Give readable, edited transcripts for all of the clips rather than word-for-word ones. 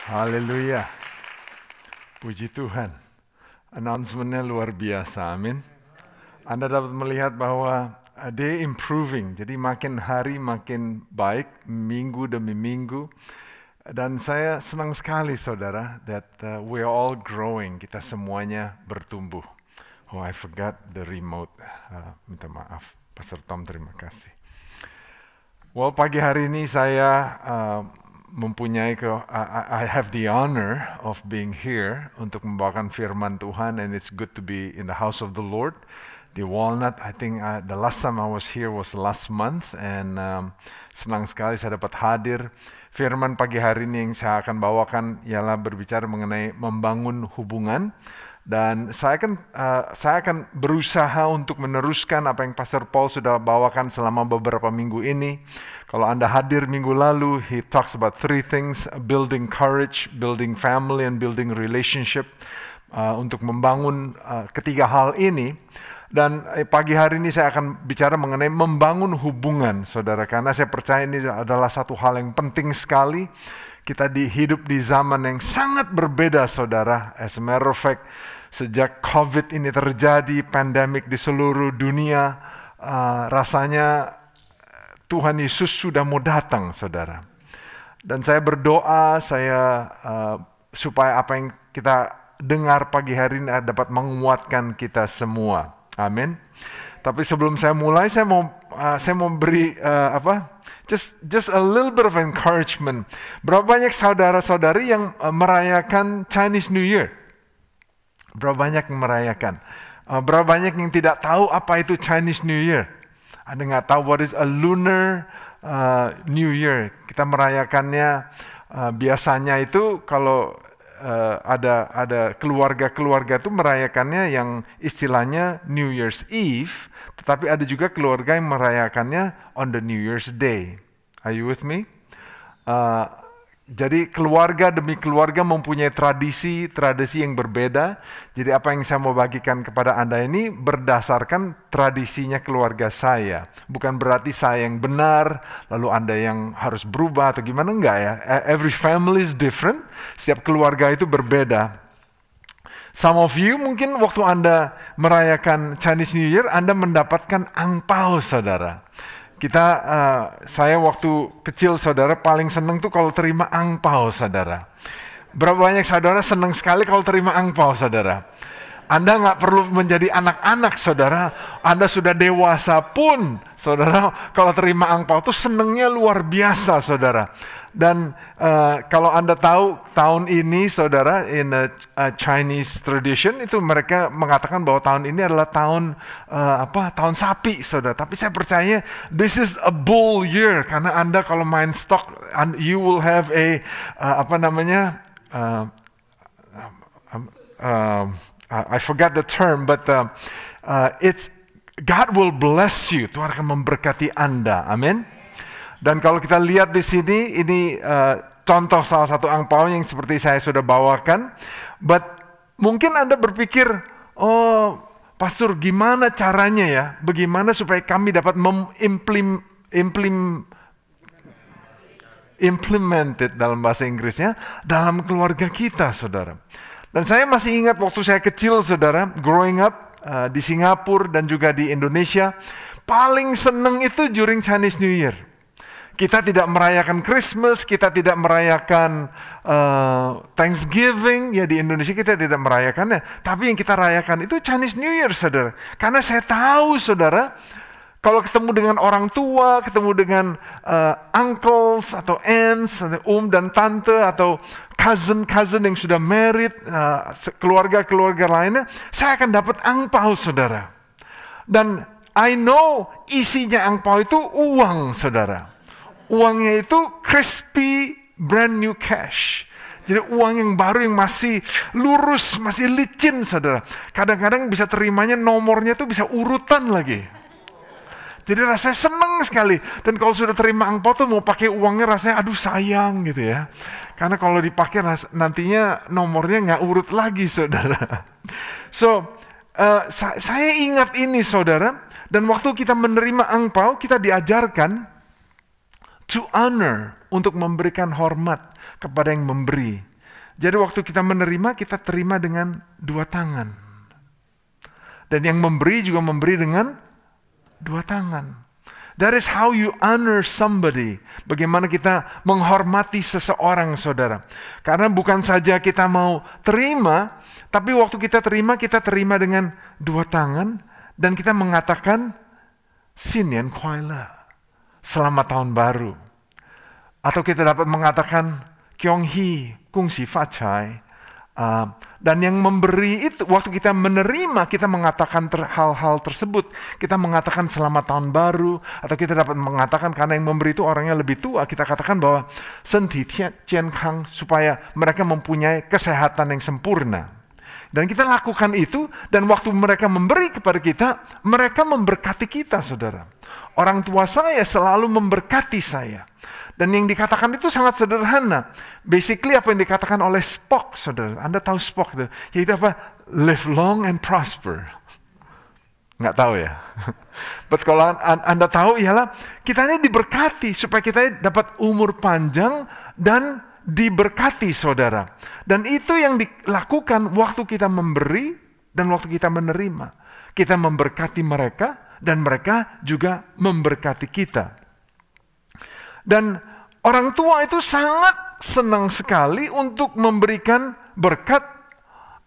Haleluya. Puji Tuhan. Announcement-nya luar biasa, amin. Anda dapat melihat bahwa day improving, jadi makin hari makin baik, minggu demi minggu. Dan saya senang sekali saudara, that we are all growing, kita semuanya bertumbuh. Oh, I forgot the remote. Minta maaf, Pastor Tom, terima kasih. Well, pagi hari ini saya I have the honor of being here untuk membawakan firman Tuhan, and it's good to be in the house of the Lord. Di Walnut, I think the last time I was here was last month, and senang sekali saya dapat hadir. Firman pagi hari ini yang saya akan bawakan ialah berbicara mengenai membangun hubungan. Dan saya akan berusaha untuk meneruskan apa yang Pastor Paul sudah bawakan selama beberapa minggu ini. Kalau Anda hadir minggu lalu, he talks about 3 things, building courage, building family, and building relationship. Untuk membangun ketiga hal ini. Dan pagi hari ini saya akan bicara mengenai membangun hubungan, saudara. Karena saya percaya ini adalah satu hal yang penting sekali. Kita hidup di zaman yang sangat berbeda, saudara. As a matter of fact, sejak COVID ini terjadi, pandemik di seluruh dunia, rasanya Tuhan Yesus sudah mau datang, saudara. Dan saya berdoa, supaya apa yang kita dengar pagi hari ini dapat menguatkan kita semua. Amin. Tapi sebelum saya mulai, saya mau beri Just a little bit of encouragement. Berapa banyak saudara-saudari yang merayakan Chinese New Year? Berapa banyak yang merayakan? Berapa banyak yang tidak tahu apa itu Chinese New Year? Anda nggak tahu what is a lunar New Year? Kita merayakannya biasanya itu kalau ada keluarga-keluarga itu merayakannya yang istilahnya New Year's Eve, tetapi ada juga keluarga yang merayakannya on the New Year's Day. Are you with me? Jadi keluarga demi keluarga mempunyai tradisi yang berbeda. Jadi apa yang saya mau bagikan kepada Anda ini berdasarkan tradisinya keluarga saya. Bukan berarti saya yang benar, lalu Anda yang harus berubah atau gimana, enggak ya. Every family is different, setiap keluarga itu berbeda. Some of you mungkin waktu Anda merayakan Chinese New Year, Anda mendapatkan angpao, saudara. Saya waktu kecil, saudara, paling seneng tuh kalau terima angpao, saudara. Berapa banyak saudara seneng sekali kalau terima angpao, saudara? Anda nggak perlu menjadi anak-anak, saudara. Anda sudah dewasa pun, saudara, kalau terima angpao tuh senengnya luar biasa, saudara. Dan kalau Anda tahu tahun ini, saudara, in a Chinese tradition itu mereka mengatakan bahwa tahun ini adalah tahun sapi, saudara. Tapi saya percaya this is a bull year, karena Anda kalau main stock, you will have I forgot the term, but it's God will bless you. Tuhan akan memberkati Anda. Amin. Dan kalau kita lihat di sini, ini contoh salah satu angpao yang seperti saya sudah bawakan. But mungkin Anda berpikir, oh, Pastor, gimana caranya ya? Bagaimana supaya kami dapat implemented dalam bahasa Inggrisnya dalam keluarga kita, saudara. Dan saya masih ingat waktu saya kecil, saudara, growing up di Singapura dan juga di Indonesia, paling seneng itu during Chinese New Year. Kita tidak merayakan Christmas, kita tidak merayakan Thanksgiving, ya di Indonesia kita tidak merayakannya. Tapi yang kita rayakan itu Chinese New Year, saudara. Karena saya tahu, saudara, kalau ketemu dengan orang tua, ketemu dengan uncles atau aunts, dan tante atau cousin yang sudah married, keluarga-keluarga lainnya, saya akan dapat angpao, saudara. Dan I know isinya angpao itu uang, saudara. Uangnya itu crispy brand new cash. Jadi uang yang baru yang masih lurus, masih licin, saudara. Kadang-kadang bisa terimanya nomornya itu bisa urutan lagi. Jadi rasanya seneng sekali. Dan kalau sudah terima angpao tuh mau pakai uangnya rasanya aduh sayang gitu ya. Karena kalau dipakai nantinya nomornya nggak urut lagi, saudara. So, saya ingat ini, saudara. Dan waktu kita menerima angpao, kita diajarkan to honor, untuk memberikan hormat kepada yang memberi. Jadi waktu kita menerima, kita terima dengan dua tangan. Dan yang memberi juga memberi dengan dua tangan. That is how you honor somebody. Bagaimana kita menghormati seseorang, saudara. Karena bukan saja kita mau terima, tapi waktu kita terima dengan dua tangan. Dan kita mengatakan, Sinian Kuala, selamat tahun baru. Atau kita dapat mengatakan, Kyong Hee, Kung Si Fa Chai. Dan yang memberi itu, waktu kita menerima, kita mengatakan hal-hal tersebut. Kita mengatakan selamat tahun baru. Atau kita dapat mengatakan, karena yang memberi itu orangnya lebih tua, kita katakan bahwa Senti Tian Kang, supaya mereka mempunyai kesehatan yang sempurna. Dan kita lakukan itu, dan waktu mereka memberi kepada kita, mereka memberkati kita, saudara. Orang tua saya selalu memberkati saya. Dan yang dikatakan itu sangat sederhana. Basically apa yang dikatakan oleh Spock, saudara. Anda tahu Spock itu? Yaitu apa? Live long and prosper. Nggak tahu ya? But kalau Anda tahu, ialah kita ini diberkati supaya kita dapat umur panjang dan diberkati, saudara. Dan itu yang dilakukan waktu kita memberi dan waktu kita menerima. Kita memberkati mereka dan mereka juga memberkati kita. Dan orang tua itu sangat senang sekali untuk memberikan berkat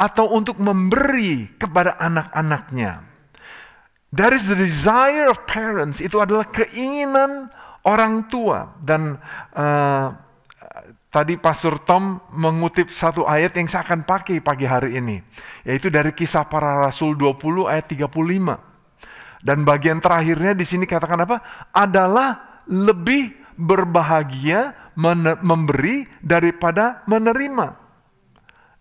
atau untuk memberi kepada anak-anaknya. That is the desire of parents. Itu adalah keinginan orang tua. Dan tadi Pastor Tom mengutip satu ayat yang saya akan pakai pagi hari ini. Yaitu dari Kisah Para Rasul 20 ayat 35. Dan bagian terakhirnya di sini katakan apa? Adalah lebih berbahagia memberi daripada menerima.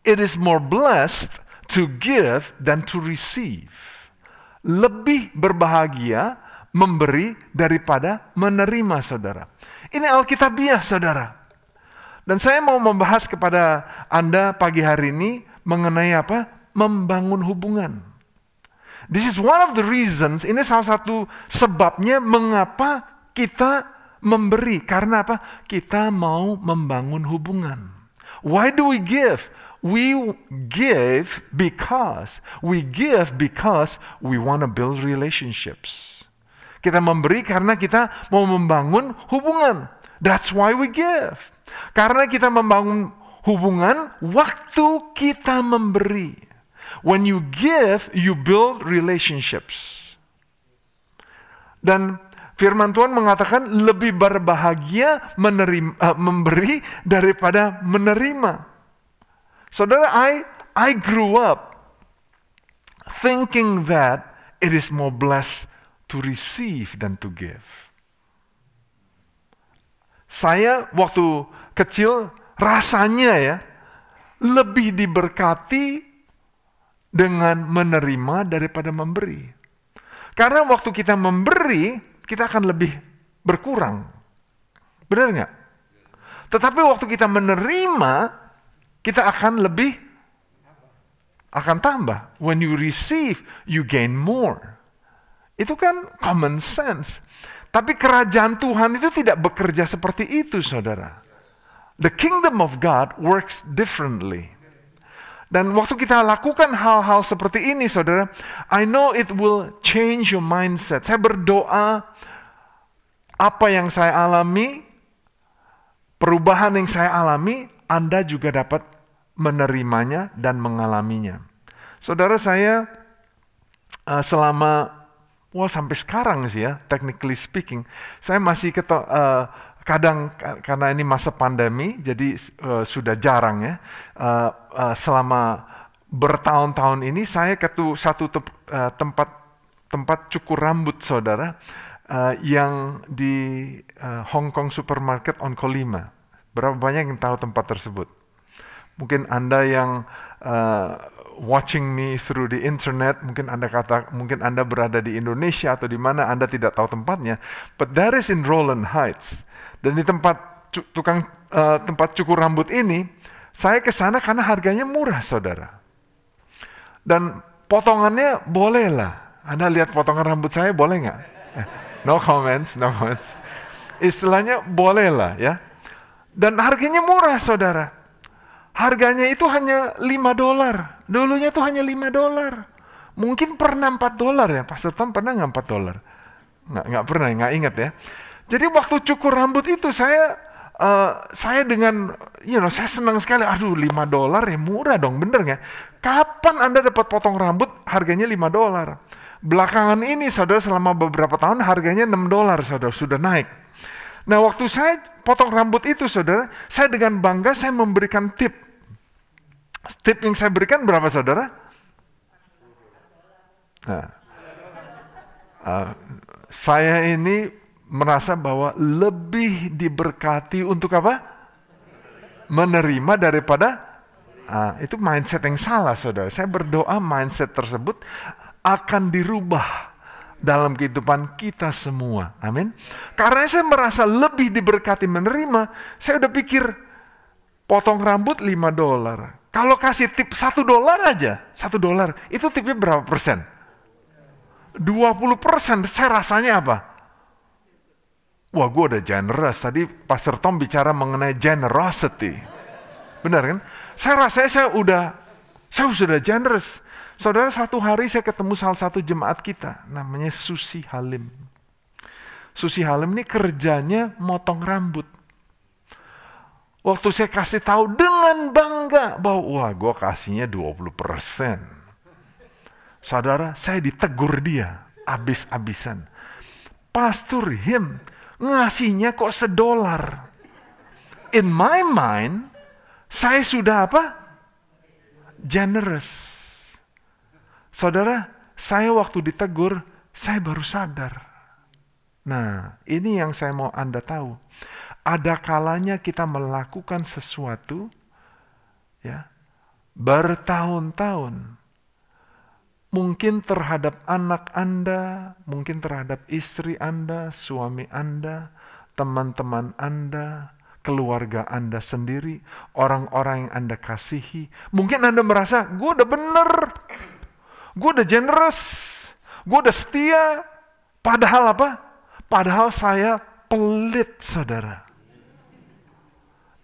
It is more blessed to give than to receive. Lebih berbahagia memberi daripada menerima, saudara. Ini Alkitabiah, saudara. Dan saya mau membahas kepada Anda pagi hari ini mengenai apa? Membangun hubungan. This is one of the reasons, ini salah satu sebabnya mengapa kita memberi. Karena apa? Kita mau membangun hubungan. Why do we give? We give because we want to build relationships. Kita memberi karena kita mau membangun hubungan. That's why we give. Karena kita membangun hubungan waktu kita memberi. When you give, you build relationships. Dan firman Tuhan mengatakan lebih berbahagia memberi daripada menerima. Saudara, I grew up thinking that it is more blessed to receive than to give. Saya waktu kecil rasanya ya lebih diberkati dengan menerima daripada memberi. Karena waktu kita memberi, kita akan lebih berkurang. Benar nggak? Tetapi waktu kita menerima, kita akan tambah. When you receive, you gain more. Itu kan common sense. Tapi kerajaan Tuhan itu tidak bekerja seperti itu, saudara. The kingdom of God works differently. Dan waktu kita lakukan hal-hal seperti ini, saudara, I know it will change your mindset. Saya berdoa, apa yang saya alami, perubahan yang saya alami, Anda juga dapat menerimanya dan mengalaminya. Saudara, saya selama, sampai sekarang sih ya, technically speaking, saya masih kadang karena ini masa pandemi, jadi sudah jarang ya. Selama bertahun-tahun ini saya ke satu tempat cukur rambut, saudara, yang di Hong Kong Supermarket on Kolima. Berapa banyak yang tahu tempat tersebut? Mungkin Anda yang watching me through the internet, mungkin Anda berada di Indonesia atau di mana Anda tidak tahu tempatnya. But that is in Rowland Heights. Dan di tempat cukur rambut ini, saya ke sana karena harganya murah, saudara. Dan potongannya boleh lah. Anda lihat potongan rambut saya, boleh nggak? No comments. Istilahnya boleh lah ya. Dan harganya murah, saudara. Harganya itu hanya $5. Dulunya itu hanya $5. Mungkin pernah $4 ya. Pastor Tom pernah nggak $4? Nggak pernah, nggak ingat ya. Jadi waktu cukur rambut itu saya dengan, saya senang sekali. Aduh, $5 ya murah dong, bener nggak? Kapan Anda dapat potong rambut harganya $5? Belakangan ini, saudara, selama beberapa tahun harganya $6, saudara, sudah naik. Nah, waktu saya potong rambut itu, saudara, saya dengan bangga saya memberikan tip. Tip yang saya berikan berapa, saudara? Nah, saya ini merasa bahwa lebih diberkati untuk apa? Menerima daripada itu mindset yang salah, saudara. Saya berdoa mindset tersebut akan dirubah dalam kehidupan kita semua. Amin. Karena saya merasa lebih diberkati menerima, saya udah pikir potong rambut $5. Kalau kasih tip $1 aja, $1, itu tipnya berapa persen? 20%. Saya rasanya apa? Wah, gue udah generous. Tadi Pastor Tom bicara mengenai generosity. Benar kan? Saya rasanya saya sudah generous. Saudara, satu hari saya ketemu salah satu jemaat kita. Namanya Susi Halim. Susi Halim ini kerjanya motong rambut. Waktu saya kasih tahu dengan bangga bahwa wah, gue kasihnya 20%. Saudara, saya ditegur dia abis-abisan. Pastor Him ngasihnya kok $1. In my mind, saya sudah apa? Generous. Saudara, saya waktu ditegur, saya baru sadar. Nah, ini yang saya mau Anda tahu. Ada kalanya kita melakukan sesuatu, ya, bertahun-tahun. Mungkin terhadap anak Anda, mungkin terhadap istri Anda, suami Anda, teman-teman Anda, keluarga Anda sendiri, orang-orang yang Anda kasihi. Mungkin Anda merasa, gue udah bener, gue udah generous, gue udah setia. Padahal apa? Padahal saya pelit, saudara.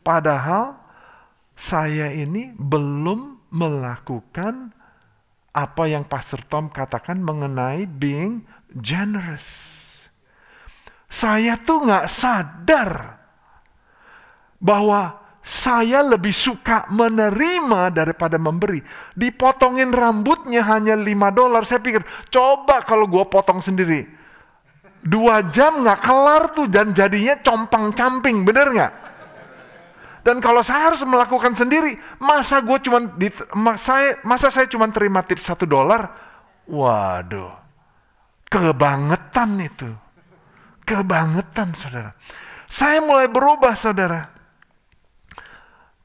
Padahal saya ini belum melakukan apa yang Pastor Tom katakan mengenai being generous. Saya tuh gak sadar bahwa saya lebih suka menerima daripada memberi. Dipotongin rambutnya hanya $5. Saya pikir, coba kalau gue potong sendiri. 2 jam gak kelar tuh dan jadinya compang-camping, bener gak? Dan kalau saya harus melakukan sendiri, masa saya cuma terima tip $1? Waduh, kebangetan itu. Kebangetan, saudara. Saya mulai berubah, saudara.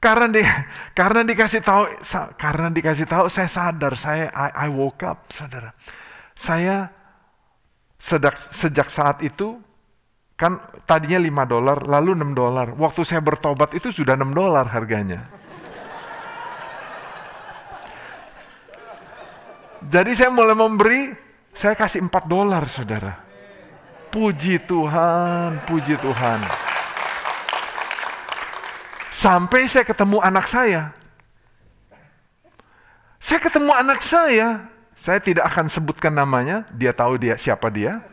Karena dikasih tahu, saya sadar, I woke up, saudara. Saya sejak saat itu, kan tadinya $5, lalu $6. Waktu saya bertobat itu sudah $6 harganya. Jadi saya mulai memberi, saya kasih $4, saudara. Puji Tuhan, puji Tuhan. Sampai saya ketemu anak saya. Saya ketemu anak saya tidak akan sebutkan namanya, dia tahu siapa dia.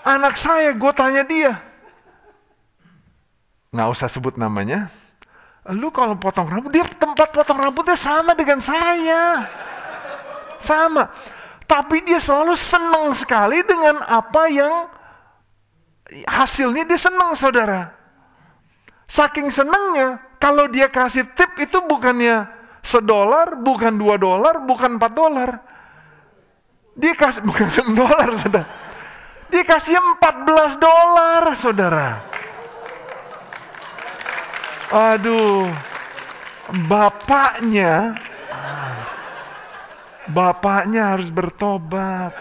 Anak saya, gue tanya dia. Nggak usah sebut namanya. Lu kalau potong rambut, dia tempat potong rambutnya sama dengan saya. Sama. Tapi dia selalu senang sekali dengan apa yang hasilnya dia senang, saudara. Saking senangnya, kalau dia kasih tip itu bukannya $1, bukan $2, bukan $4. Dia kasih, bukan $6, saudara. Dikasih $14, saudara. Aduh, bapaknya harus bertobat.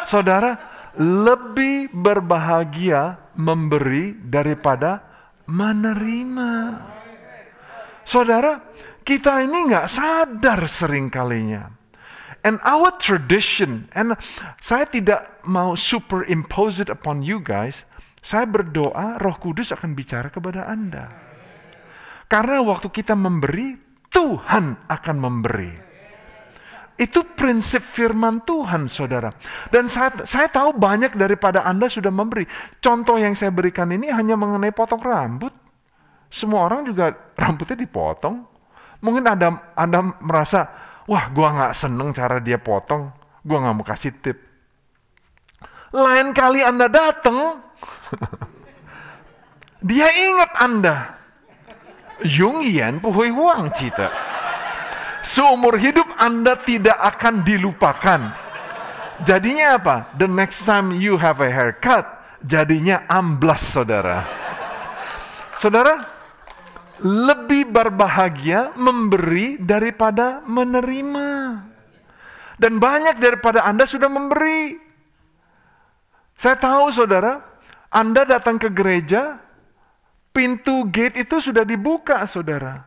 Saudara, lebih berbahagia memberi daripada menerima. Saudara, kita ini nggak sadar seringkalinya. And our tradition, and saya tidak mau superimpose it upon you guys, saya berdoa Roh Kudus akan bicara kepada Anda. Karena waktu kita memberi, Tuhan akan memberi. Itu prinsip firman Tuhan, saudara. Dan saya tahu banyak daripada Anda sudah memberi. Contoh yang saya berikan ini hanya mengenai potong rambut. Semua orang juga rambutnya dipotong. Mungkin Anda merasa, wah gua gak seneng cara dia potong, gua gak mau kasih tip. Lain kali Anda datang, dia ingat Anda. Yung yan puhui huang cita. Seumur hidup Anda tidak akan dilupakan. Jadinya apa? The next time you have a haircut, jadinya amblas, saudara. Saudara, lebih berbahagia memberi daripada menerima. Dan banyak daripada Anda sudah memberi. Saya tahu, saudara, Anda datang ke gereja, pintu gate itu sudah dibuka, saudara.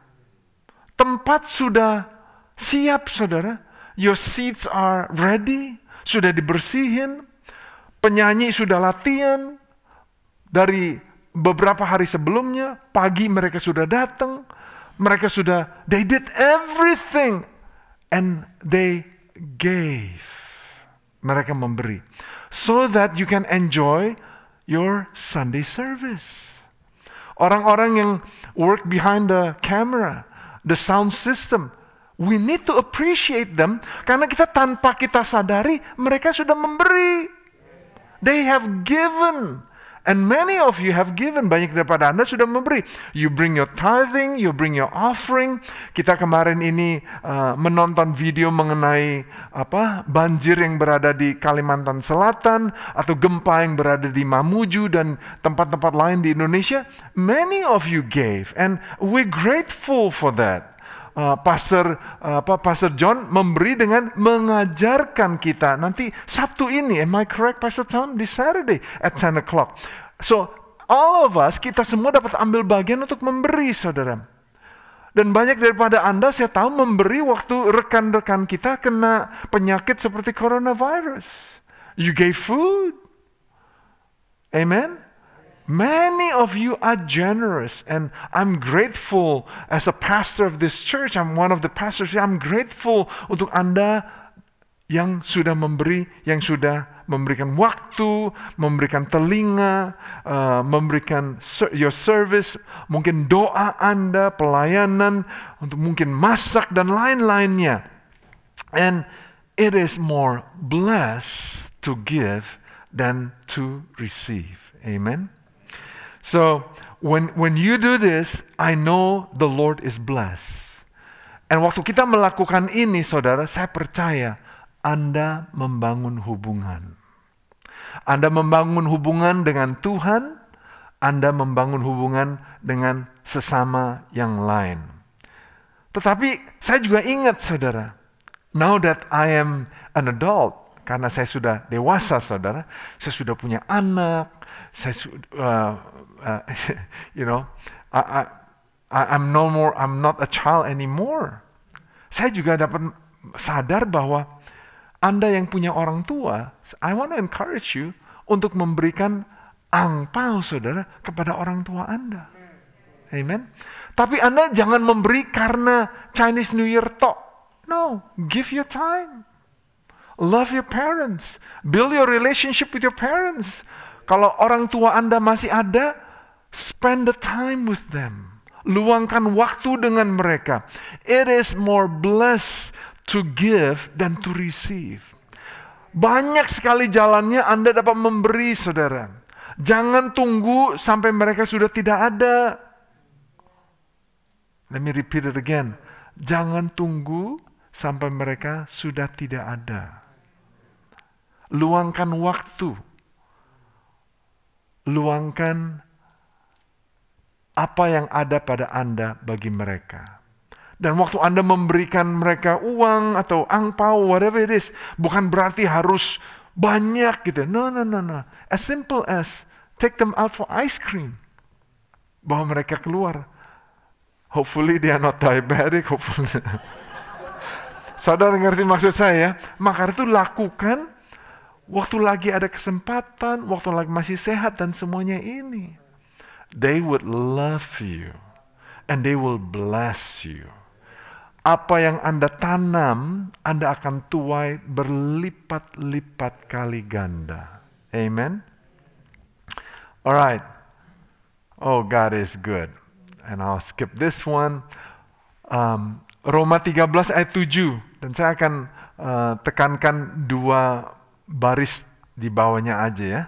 Tempat sudah siap, saudara. Your seats are ready. Sudah dibersihin. Penyanyi sudah latihan. Dari beberapa hari sebelumnya. Pagi mereka sudah datang. Mereka sudah, they did everything. And they gave. Mereka memberi. So that you can enjoy your Sunday service. Orang-orang yang work behind the camera, the sound system, we need to appreciate them karena tanpa kita sadari mereka sudah memberi. They have given. And many of you have given. Banyak daripada Anda sudah memberi. You bring your tithing, you bring your offering. Kita kemarin ini menonton video mengenai banjir yang berada di Kalimantan Selatan atau gempa yang berada di Mamuju dan tempat-tempat lain di Indonesia. Many of you gave and we're grateful for that. Pastor John memberi dengan mengajarkan kita. Nanti Sabtu ini, am I correct, Pastor John? This Saturday at 10 o'clock. So, all of us, kita semua dapat ambil bagian untuk memberi, saudara. Dan banyak daripada Anda, saya tahu, memberi waktu rekan-rekan kita kena penyakit seperti coronavirus. You gave food. Amen? Many of you are generous and I'm grateful as a pastor of this church. I'm one of the pastors. I'm grateful untuk Anda yang sudah memberi, yang sudah memberikan waktu, memberikan telinga, memberikan your service, mungkin doa Anda, pelayanan, untuk mungkin masak dan lain-lainnya. And it is more blessed to give than to receive. Amen. So, when you do this, I know the Lord is blessed. And waktu kita melakukan ini, saudara, saya percaya Anda membangun hubungan. Anda membangun hubungan dengan Tuhan, Anda membangun hubungan dengan sesama yang lain. Tetapi saya juga ingat, saudara, now that I am an adult, karena saya sudah dewasa, saudara, saya sudah punya anak, I'm not a child anymore. Saya juga dapat sadar bahwa Anda yang punya orang tua, I want to encourage you untuk memberikan angpau, saudara, kepada orang tua Anda. Amen. Tapi Anda jangan memberi karena Chinese New Year tok. No, give your time. Love your parents. Build your relationship with your parents. Kalau orang tua Anda masih ada, spend the time with them. Luangkan waktu dengan mereka. It is more blessed to give than to receive. Banyak sekali jalannya Anda dapat memberi, saudara. Jangan tunggu sampai mereka sudah tidak ada. Let me repeat it again. Jangan tunggu sampai mereka sudah tidak ada. Luangkan waktu. Luangkan apa yang ada pada Anda bagi mereka. Dan waktu Anda memberikan mereka uang atau angpau, whatever it is, bukan berarti harus banyak gitu. No. As simple as take them out for ice cream. Bawa mereka keluar. Hopefully they are not diabetic. Hopefully. Saudara ngerti maksud saya? Maka itu lakukan waktu lagi ada kesempatan, waktu lagi masih sehat dan semuanya ini. They would love you. and they will bless you. Apa yang Anda tanam, Anda akan tuai berlipat-lipat kali ganda. Amen. Alright. Oh, God is good. And I'll skip this one. Roma 13 ayat 7. Dan saya akan tekankan 2 baris di bawahnya aja ya.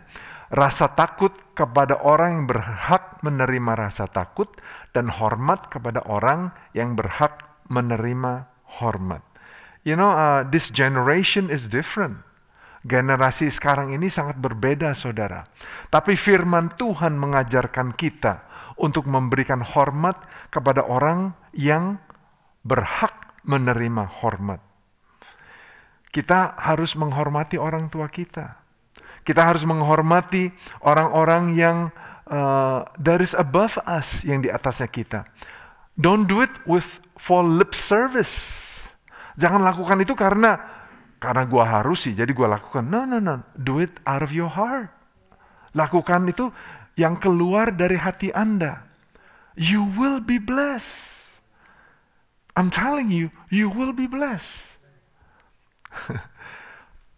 Rasa takut kepada orang yang berhak menerima rasa takut, dan hormat kepada orang yang berhak menerima hormat. You know, this generation is different. Generasi sekarang ini sangat berbeda, saudara. Tapi firman Tuhan mengajarkan kita untuk memberikan hormat kepada orang yang berhak menerima hormat. Kita harus menghormati orang tua kita. Kita harus menghormati orang-orang yang that is above us, yang di atasnya kita. Don't do it for lip service. Jangan lakukan itu karena gua harus sih, jadi gua lakukan. No. Do it out of your heart. Lakukan itu yang keluar dari hati Anda. You will be blessed. I'm telling you, you will be blessed.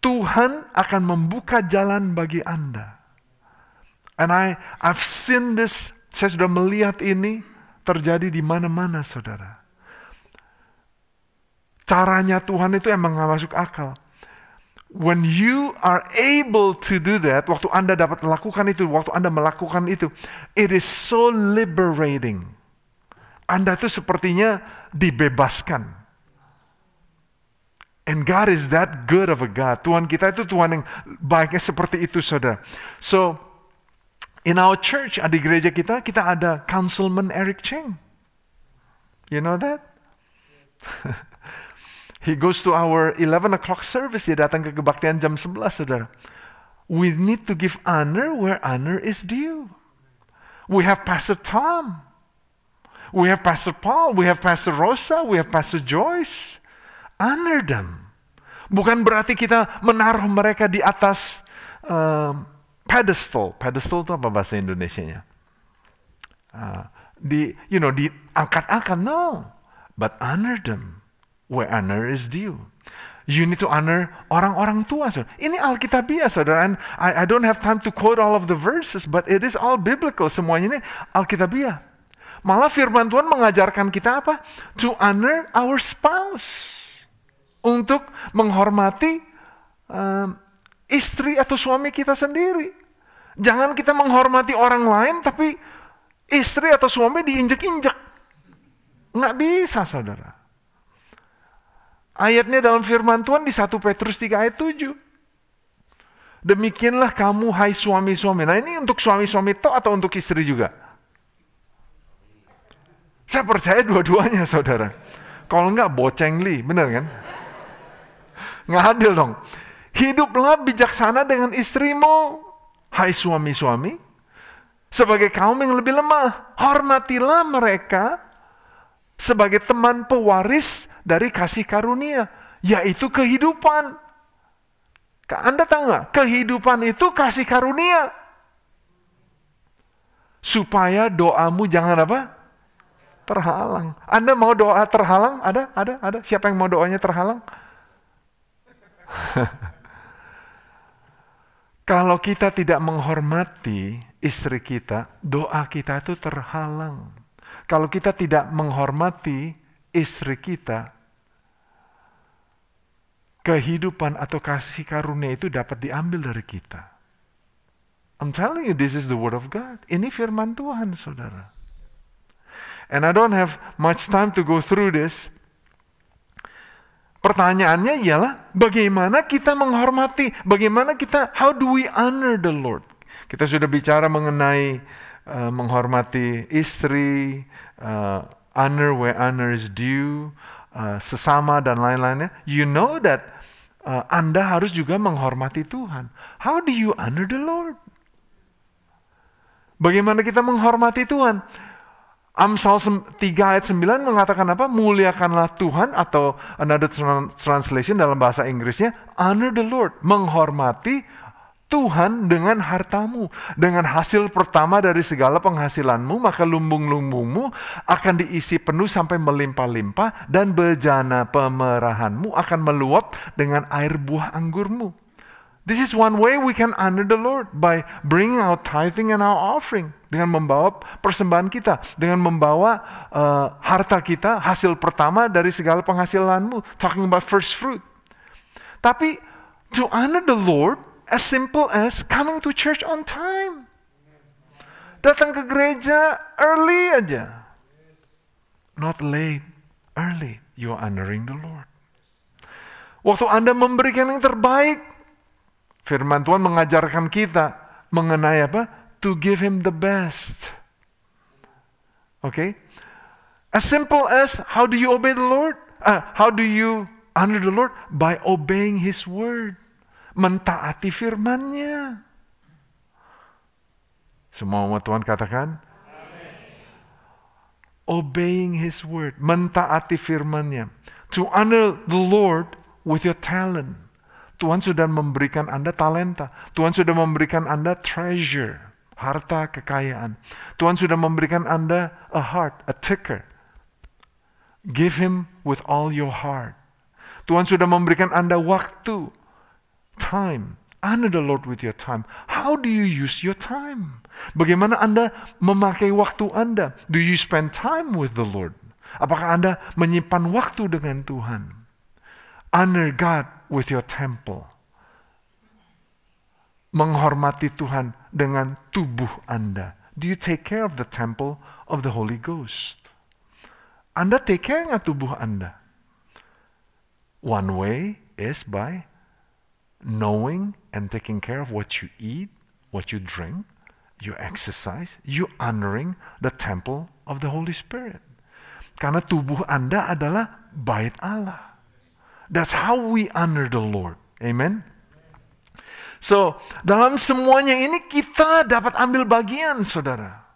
Tuhan akan membuka jalan bagi Anda. And I've seen this, saya sudah melihat ini terjadi di mana-mana, saudara. Caranya Tuhan itu emang gak masuk akal. When you are able to do that, waktu Anda dapat melakukan itu, waktu Anda melakukan itu, it is so liberating. Anda itu sepertinya dibebaskan. And God is that good of a God. Tuhan kita itu Tuhan yang baiknya seperti itu, saudara. So, in our church, di gereja kita ada Councilman Eric Cheng. You know that? He goes to our 11 o'clock service. Dia datang ke kebaktian jam 11, saudara. We need to give honor where honor is due. We have Pastor Tom. We have Pastor Paul. We have Pastor Rosa. We have Pastor Joyce. Honor them. Bukan berarti kita menaruh mereka di atas pedestal. Pedestal itu apa bahasa Indonesianya? Diangkat-angkat. No. But honor them where honor is due. You need to honor orang-orang tua, saudara. Ini Alkitabiah, saudara. And I don't have time to quote all of the verses, but it is all biblical. Semuanya ini Alkitabiah. Malah firman Tuhan mengajarkan kita apa? To honor our spouse. Untuk menghormati istri atau suami kita sendiri. Jangan kita menghormati orang lain, tapi istri atau suami diinjek-injek. Nggak bisa, saudara. Ayatnya dalam firman Tuhan di 1 Petrus 3 ayat 7. Demikianlah kamu, hai suami-suami. Nah, ini untuk suami-suami toh atau untuk istri juga? Saya percaya dua-duanya, saudara. Kalau enggak, boceng li. Benar kan? Nggak adil dong. Hiduplah bijaksana dengan istrimu, hai suami-suami. Sebagai kaum yang lebih lemah, hormatilah mereka sebagai teman pewaris dari kasih karunia, yaitu kehidupan. Anda tahu nggak? Kehidupan itu kasih karunia. Supaya doamu jangan apa? Terhalang. Anda mau doa terhalang? Ada. Siapa yang mau doanya terhalang? Kalau kita tidak menghormati istri kita, doa kita itu terhalang. Kalau kita tidak menghormati istri kita, kehidupan atau kasih karunia itu dapat diambil dari kita. I'm telling you, this is the word of God. Ini firman Tuhan, saudara. And I don't have much time to go through this. Pertanyaannya ialah, bagaimana kita menghormati? Bagaimana kita, how do we honor the Lord? Kita sudah bicara mengenai menghormati istri, honor where honor is due, sesama dan lain-lainnya. You know that Anda harus juga menghormati Tuhan. How do you honor the Lord? Bagaimana kita menghormati Tuhan? Amsal 3 ayat 9 mengatakan apa? Muliakanlah Tuhan, atau another translation dalam bahasa Inggrisnya, honor the Lord. Menghormati Tuhan dengan hartamu. Dengan hasil pertama dari segala penghasilanmu, maka lumbung-lumbungmu akan diisi penuh sampai melimpah-limpah, dan bejana pemerahanmu akan meluap dengan air buah anggurmu. This is one way we can honor the Lord, by bringing our tithing and our offering. Dengan membawa persembahan kita, dengan membawa harta kita, hasil pertama dari segala penghasilanmu. Talking about first fruit. Tapi to honor the Lord, as simple as coming to church on time. Datang ke gereja early aja. Not late, early. You are honoring the Lord. Waktu Anda memberikan yang terbaik, firman Tuhan mengajarkan kita mengenai apa? To give Him the best. Okay? As simple as, how do you obey the Lord? How do you honor the Lord? By obeying His word. Mentaati firman-Nya. Semua umat Tuhan katakan, Amen. Obeying His word, mentaati firman-Nya. To honor the Lord with your talent. Tuhan sudah memberikan Anda talenta. Tuhan sudah memberikan Anda treasure, harta kekayaan. Tuhan sudah memberikan Anda a heart, a ticker. Give Him with all your heart. Tuhan sudah memberikan Anda waktu, time. Honor the Lord with your time. How do you use your time? Bagaimana Anda memakai waktu Anda? Do you spend time with the Lord? Apakah Anda menyimpan waktu dengan Tuhan? Honor God with your temple. Menghormati Tuhan dengan tubuh Anda. Do you take care of the temple of the Holy Ghost? Anda take care nggak tubuh Anda? One way is by knowing and taking care of what you eat, what you drink, you exercise, you honoring the temple of the Holy Spirit. Karena tubuh Anda adalah bait Allah. That's how we honor the Lord. Amen. So, dalam semuanya ini kita dapat ambil bagian, saudara.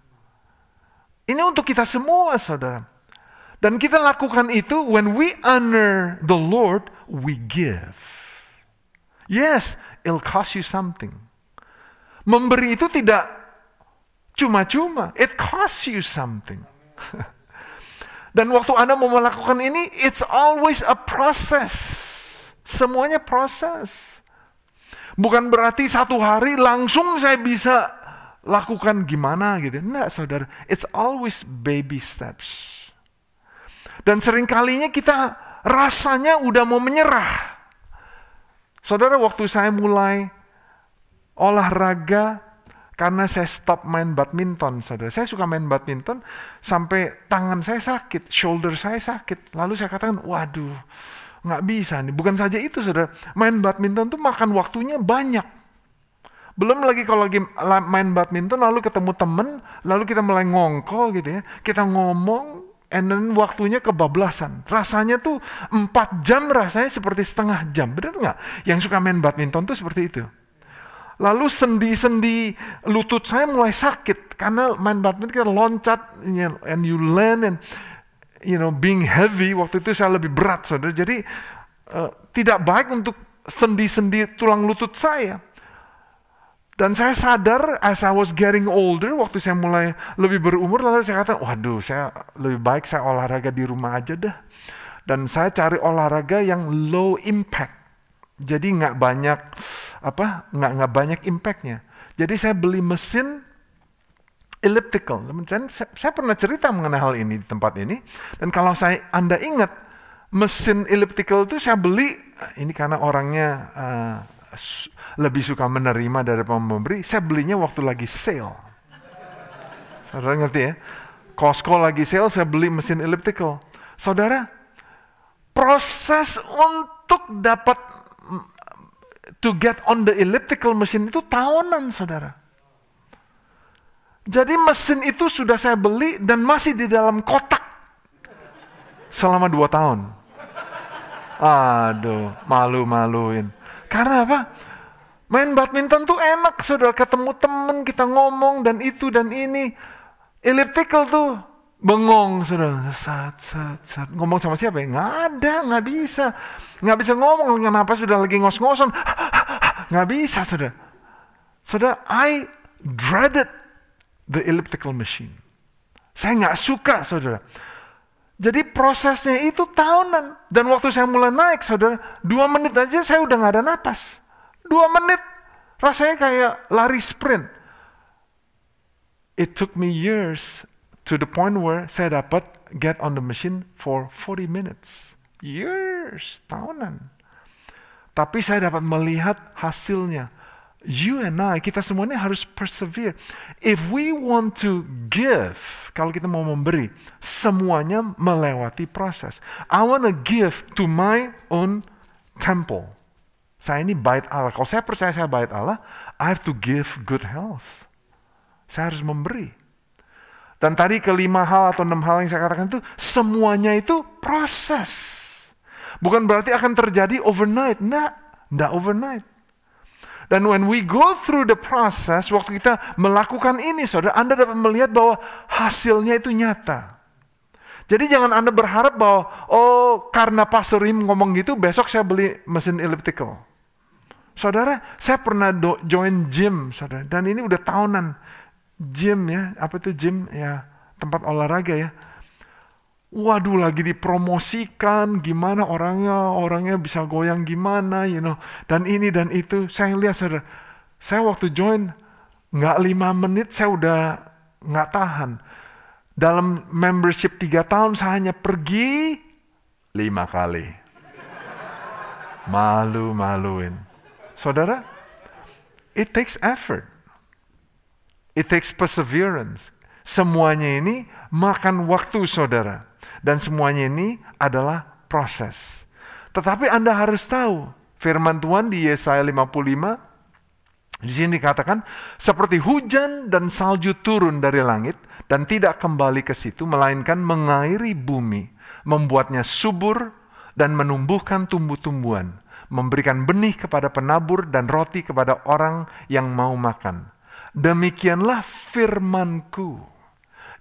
Ini untuk kita semua, saudara. Dan kita lakukan itu, when we honor the Lord, we give. Yes, it'll cost you something. Memberi itu tidak cuma-cuma. It costs you something. Dan waktu Anda mau melakukan ini, it's always a process. Semuanya proses. Bukan berarti satu hari langsung saya bisa lakukan gimana gitu. Enggak, saudara. It's always baby steps. Dan seringkalinya kita rasanya udah mau menyerah. Saudara, waktu saya mulai olahraga, karena saya stop main badminton, saudara. Saya suka main badminton, sampai tangan saya sakit, shoulder saya sakit. Lalu saya katakan, waduh, nggak bisa nih. Bukan saja itu, saudara. Main badminton tuh makan waktunya banyak. Belum lagi kalau lagi main badminton, lalu ketemu temen, lalu kita mulai ngongkol gitu ya. Kita ngomong, and then waktunya kebablasan. Rasanya tuh 4 jam rasanya seperti setengah jam. Benar nggak? Yang suka main badminton tuh seperti itu. Lalu sendi-sendi lutut saya mulai sakit. Karena main badminton kita loncat, and you land, and being heavy. Waktu itu saya lebih berat, saudara. Jadi tidak baik untuk sendi-sendi tulang lutut saya. Dan saya sadar, as I was getting older, waktu saya mulai lebih berumur, lalu saya katakan, waduh, saya lebih baik saya olahraga di rumah aja dah. Dan saya cari olahraga yang low impact. Jadi nggak banyak impactnya. Jadi saya beli mesin elliptical. Saya pernah cerita mengenai hal ini di tempat ini. Dan kalau Anda ingat, mesin elliptical itu saya beli, ini karena orangnya lebih suka menerima daripada memberi. Saya belinya waktu lagi sale. Saudara ngerti ya? Costco lagi sale, saya beli mesin elliptical. Saudara, proses untuk dapat to get on the elliptical machine itu tahunan, saudara. Jadi mesin itu sudah saya beli dan masih di dalam kotak selama 2 tahun. Aduh, malu-maluin. Karena apa? Main badminton tuh enak, saudara. Ketemu temen, kita ngomong, dan itu dan ini. Elliptical tuh bengong, saudara. Sat. Ngomong sama siapa ya? Nggak bisa. Nggak bisa ngomong, kenapa sudah lagi ngos-ngosan. Nggak bisa, saudara. Saudara, I dreaded the elliptical machine. Saya nggak suka, saudara. Jadi prosesnya itu tahunan. Dan waktu saya mulai naik, saudara, 2 menit aja saya udah nggak ada napas. 2 menit, rasanya kayak lari sprint. It took me years to the point where saya dapat get on the machine for 40 minutes. Years, tahunan. Tapi saya dapat melihat hasilnya. You and I, kita semuanya harus persevere. If we want to give, kalau kita mau memberi, semuanya melewati proses. I want to give to my own temple. Saya ini bait Allah. Kalau saya percaya saya bait Allah, I have to give good health. Saya harus memberi. Dan tadi ke 5 hal atau 6 hal yang saya katakan itu, semuanya itu proses. Bukan berarti akan terjadi overnight. Nggak overnight. Dan when we go through the process, waktu kita melakukan ini, saudara, Anda dapat melihat bahwa hasilnya itu nyata. Jadi jangan Anda berharap bahwa, karena Pastor Rim ngomong gitu, besok saya beli mesin elliptical. Saudara, saya pernah join gym, saudara, dan ini udah tahunan. Gym ya, apa itu gym? Ya, tempat olahraga ya. Waduh, lagi dipromosikan, gimana orangnya bisa goyang gimana, dan ini dan itu. Saya lihat, saudara, saya waktu join, nggak 5 menit, saya udah nggak tahan. Dalam membership 3 tahun, saya hanya pergi 5 kali. Malu-maluin. Saudara, it takes effort. It takes perseverance. Semuanya ini makan waktu, saudara. Dan semuanya ini adalah proses. Tetapi Anda harus tahu, firman Tuhan di Yesaya 55, di sini dikatakan, seperti hujan dan salju turun dari langit, dan tidak kembali ke situ, melainkan mengairi bumi, membuatnya subur, dan menumbuhkan tumbuh-tumbuhan, memberikan benih kepada penabur, dan roti kepada orang yang mau makan. Demikianlah firmanku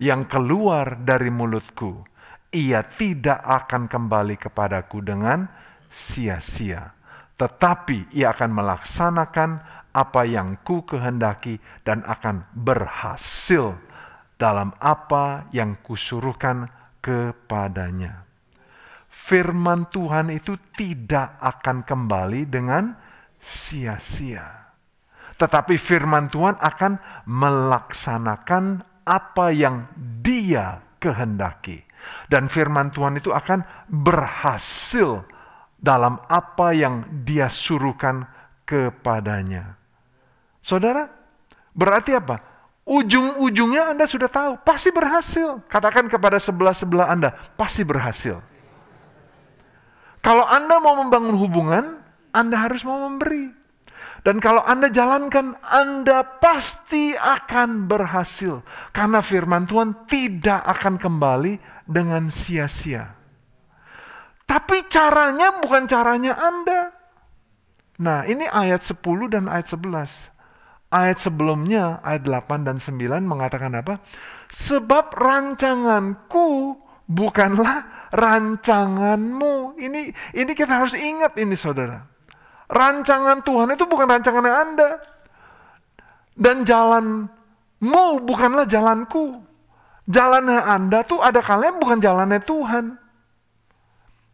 yang keluar dari mulutku. Ia tidak akan kembali kepadaku dengan sia-sia. Tetapi ia akan melaksanakan apa yang ku kehendaki dan akan berhasil dalam apa yang kusuruhkan kepadanya. Firman Tuhan itu tidak akan kembali dengan sia-sia. Tetapi firman Tuhan akan melaksanakan apa yang Dia kehendaki. Dan firman Tuhan itu akan berhasil dalam apa yang Dia suruhkan kepadanya. Saudara, berarti apa? Ujung-ujungnya Anda sudah tahu, pasti berhasil. Katakan kepada sebelah-sebelah Anda, pasti berhasil. Kalau Anda mau membangun hubungan, Anda harus mau memberi. Dan kalau Anda jalankan, Anda pasti akan berhasil. Karena firman Tuhan tidak akan kembali dengan sia-sia. Tapi caranya bukan caranya Anda. Nah, ini ayat 10 dan ayat 11. Ayat sebelumnya, ayat 8 dan 9 mengatakan apa? Sebab rancanganku bukanlah rancanganmu. Ini kita harus ingat ini, saudara. Rancangan Tuhan itu bukan rancangannya Anda. Dan jalanmu bukanlah jalanku. Jalannya Anda tuh ada kalanya bukan jalannya Tuhan.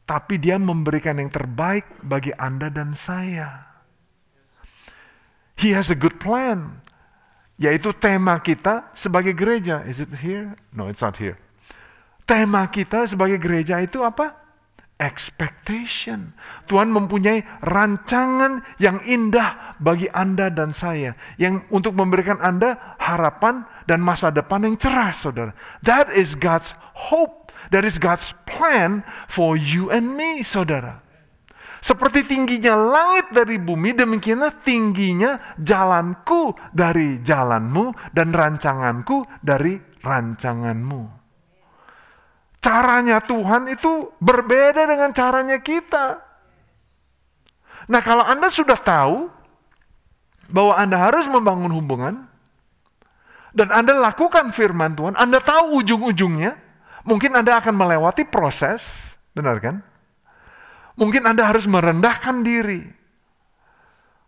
Tapi Dia memberikan yang terbaik bagi Anda dan saya. He has a good plan. Yaitu tema kita sebagai gereja. Is it here? No, it's not here. Tema kita sebagai gereja itu apa? Expectation. Tuhan mempunyai rancangan yang indah bagi Anda dan saya. Yang untuk memberikan Anda harapan dan masa depan yang cerah, saudara. That is God's hope. That is God's plan for you and me, saudara. Seperti tingginya langit dari bumi, demikianlah tingginya jalanku dari jalanmu dan rancanganku dari rancanganmu. Caranya Tuhan itu berbeda dengan caranya kita. Nah, kalau Anda sudah tahu bahwa Anda harus membangun hubungan dan Anda lakukan firman Tuhan, Anda tahu ujung-ujungnya, mungkin Anda akan melewati proses, benar kan? Mungkin Anda harus merendahkan diri.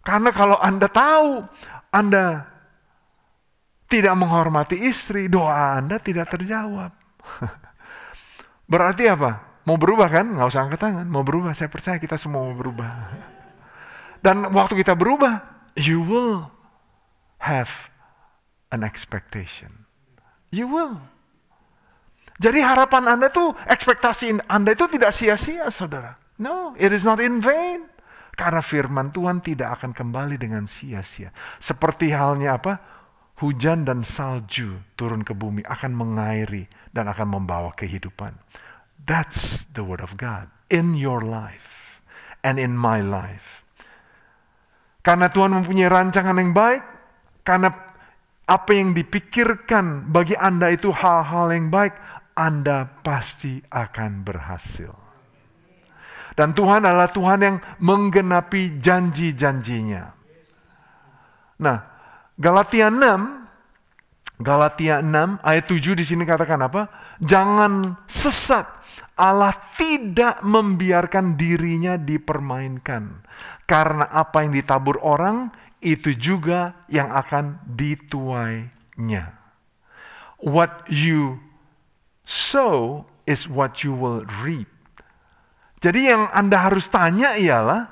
Karena kalau Anda tahu Anda tidak menghormati istri, doa Anda tidak terjawab. Berarti apa? Mau berubah kan? Nggak usah angkat tangan. Mau berubah, saya percaya kita semua mau berubah. Dan waktu kita berubah, you will have an expectation. You will. Jadi harapan Anda tuh, ekspektasi Anda itu tidak sia-sia, saudara. No, it is not in vain. Karena firman Tuhan tidak akan kembali dengan sia-sia. Seperti halnya apa? Hujan dan salju turun ke bumi akan mengairi dan akan membawa kehidupan. That's the word of God in your life and in my life. Karena Tuhan mempunyai rancangan yang baik, karena apa yang dipikirkan bagi Anda itu hal-hal yang baik, Anda pasti akan berhasil. Dan Tuhan adalah Tuhan yang menggenapi janji-janjinya. Nah, Galatia 6 ayat 7 di sini katakan apa? Jangan sesat. Allah tidak membiarkan dirinya dipermainkan. Karena apa yang ditabur orang, itu juga yang akan dituainya. What you sow is what you will reap. Jadi yang Anda harus tanya ialah,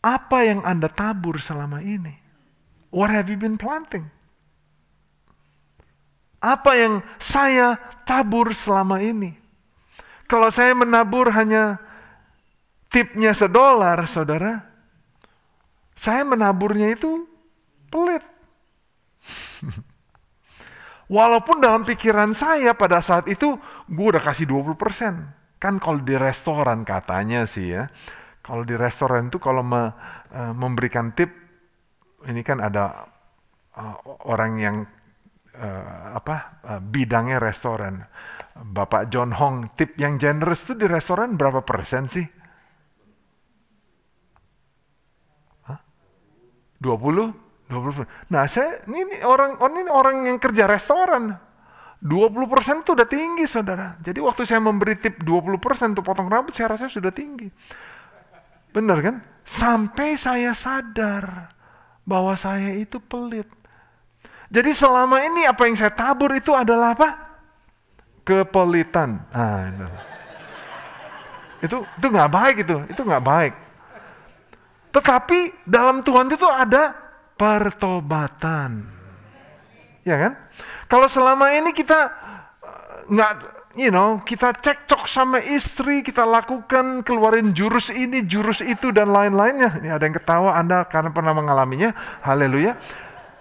apa yang Anda tabur selama ini? What have you been planting? Apa yang saya tabur selama ini? Kalau saya menabur hanya tipnya $1, saudara, saya menaburnya itu pelit. Walaupun dalam pikiran saya pada saat itu, gue udah kasih 20%. Kan kalau di restoran katanya sih ya, kalau di restoran itu kalau memberikan tip, ini kan ada orang yang bidangnya restoran. Bapak John Hong, tip yang generous itu di restoran berapa persen sih? 20%. Nah, ini orang yang kerja restoran. 20% itu udah tinggi, saudara. Jadi waktu saya memberi tip 20% untuk potong rambut, saya rasa sudah tinggi. Benar kan? Sampai saya sadar bahwa saya itu pelit. Jadi selama ini apa yang saya tabur itu adalah apa? Kepelitan. Itu nggak baik itu nggak baik. Tetapi dalam Tuhan itu ada pertobatan. Ya kan? Kalau selama ini kita kita cekcok sama istri, kita lakukan, keluarin jurus ini, jurus itu, dan lain-lainnya. Ini ada yang ketawa, Anda karena pernah mengalaminya. Haleluya.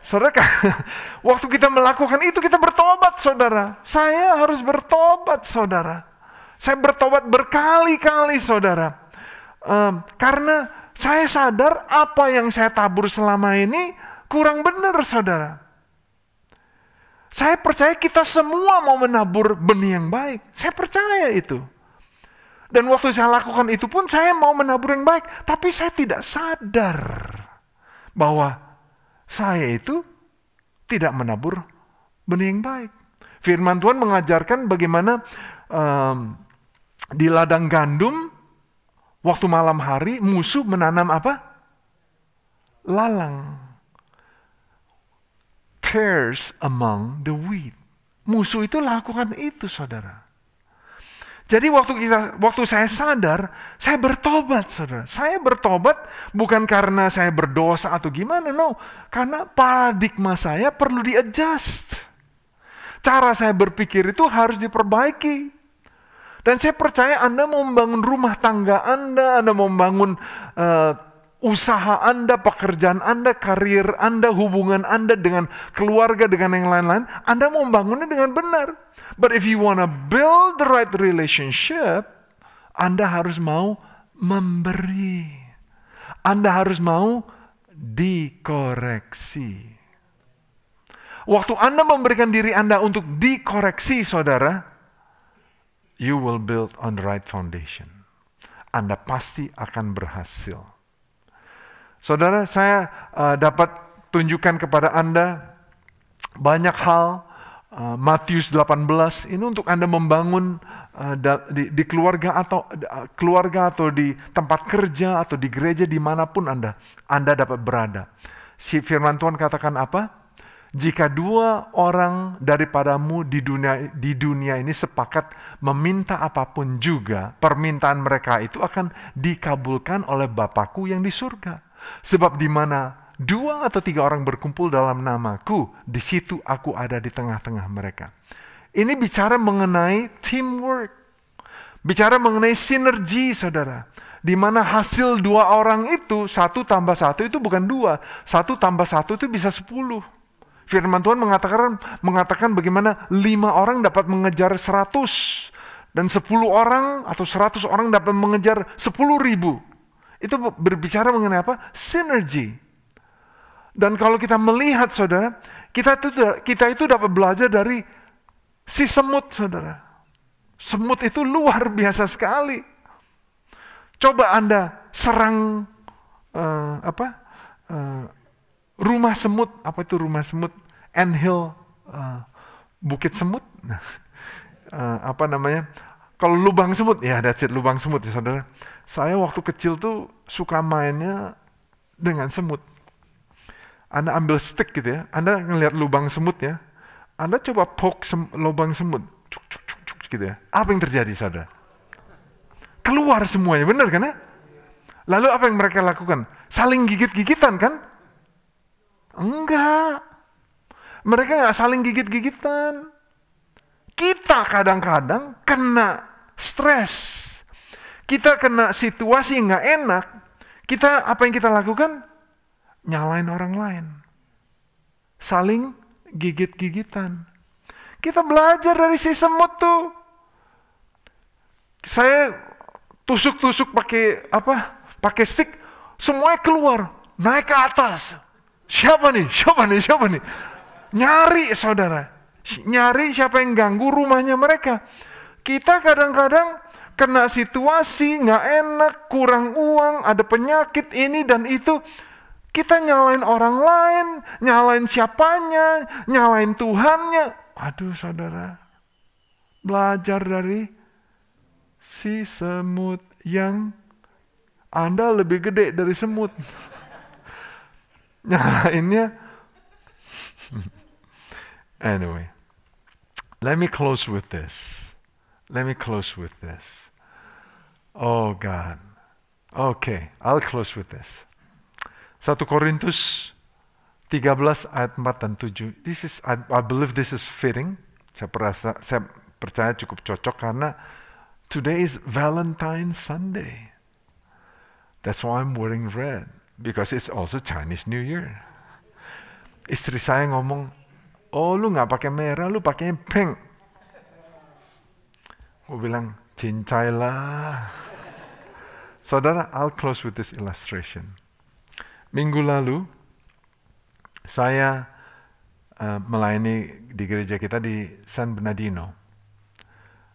Saudara, waktu kita melakukan itu, kita bertobat, saudara. Saya harus bertobat, saudara. Saya bertobat berkali-kali, saudara. Karena saya sadar apa yang saya tabur selama ini kurang benar, saudara. Saya percaya kita semua mau menabur benih yang baik. Saya percaya itu. Dan waktu saya lakukan itu pun saya mau menabur yang baik. Tapi saya tidak sadar bahwa saya itu tidak menabur benih yang baik. Firman Tuhan mengajarkan bagaimana di ladang gandum, waktu malam hari musuh menanam apa? Lalang. Tares among the wheat. Musuh itu lakukan itu, saudara. Jadi waktu saya sadar, saya bertobat, saudara. Saya bertobat bukan karena saya berdosa atau gimana, no. Karena paradigma saya perlu di-adjust. Cara saya berpikir itu harus diperbaiki. Dan saya percaya Anda mau membangun rumah tangga Anda mau membangun usaha Anda, pekerjaan Anda, karir Anda, hubungan Anda dengan keluarga, dengan yang lain-lain, Anda mau membangunnya dengan benar. But if you want to build the right relationship, Anda harus mau memberi. Anda harus mau dikoreksi. Waktu Anda memberikan diri Anda untuk dikoreksi, saudara, you will build on the right foundation. Anda pasti akan berhasil. Saudara, saya dapat tunjukkan kepada Anda banyak hal. Matius 18 ini untuk Anda membangun di keluarga atau di tempat kerja atau di gereja dimanapun Anda dapat berada. Si firman Tuhan katakan apa? Jika dua orang daripadamu di dunia ini sepakat meminta apapun juga, permintaan mereka itu akan dikabulkan oleh Bapakku yang di surga. Sebab di mana 2 atau 3 orang berkumpul dalam namaku, di situ aku ada di tengah-tengah mereka. Ini bicara mengenai teamwork. Bicara mengenai sinergi, saudara. Di mana hasil 2 orang itu, 1 tambah 1 itu bukan 2. 1 tambah 1 itu bisa 10. Firman Tuhan mengatakan bagaimana 5 orang dapat mengejar 100. Dan 10 orang atau 100 orang dapat mengejar 10.000. Itu berbicara mengenai apa? Sinergi. Dan kalau kita melihat, saudara, kita itu dapat belajar dari si semut, saudara. Semut itu luar biasa sekali. Coba Anda serang rumah semut. Apa itu rumah semut? Anthill, bukit semut. Apa namanya? Kalau lubang semut, ya that's it, lubang semut ya saudara. Saya waktu kecil tuh suka mainnya dengan semut. Anda ambil stick gitu ya, Anda ngelihat lubang semut ya, Anda coba poke lubang semut, cuk, cuk, cuk, cuk, gitu ya. Apa yang terjadi saudara? Keluar semuanya, benar kan ya? Lalu apa yang mereka lakukan? Saling gigit-gigitan kan? Enggak. Mereka nggak saling gigit-gigitan. Kita kadang-kadang kena stres. Kita kena situasi yang nggak enak. Apa yang kita lakukan? Nyalain orang lain. Saling gigit-gigitan. Kita belajar dari si semut tuh. Saya tusuk-tusuk pakai stick, semuanya keluar, naik ke atas. Siapa nih? Nyari saudara. Nyari siapa yang ganggu rumahnya mereka. Kita kadang-kadang kena situasi nggak enak, kurang uang, ada penyakit ini dan itu. Kita nyalain orang lain, nyalain siapanya, nyalain Tuhannya. Aduh saudara, belajar dari si semut yang Anda lebih gede dari semut. Nyalainnya. Anyway, let me close with this. Oh God. Okay, I'll close with this. 1 Korintus 13 ayat 4 dan 7. I believe this is fitting. Saya percaya cukup cocok karena today is Valentine's Sunday. That's why I'm wearing red. Because it's also Chinese New Year. Istri saya ngomong, oh lu gak pakai merah, lu pakainya pink. Gue bilang, cincailah. Saudara, I'll close with this illustration. Minggu lalu, saya melayani di gereja kita di San Bernardino.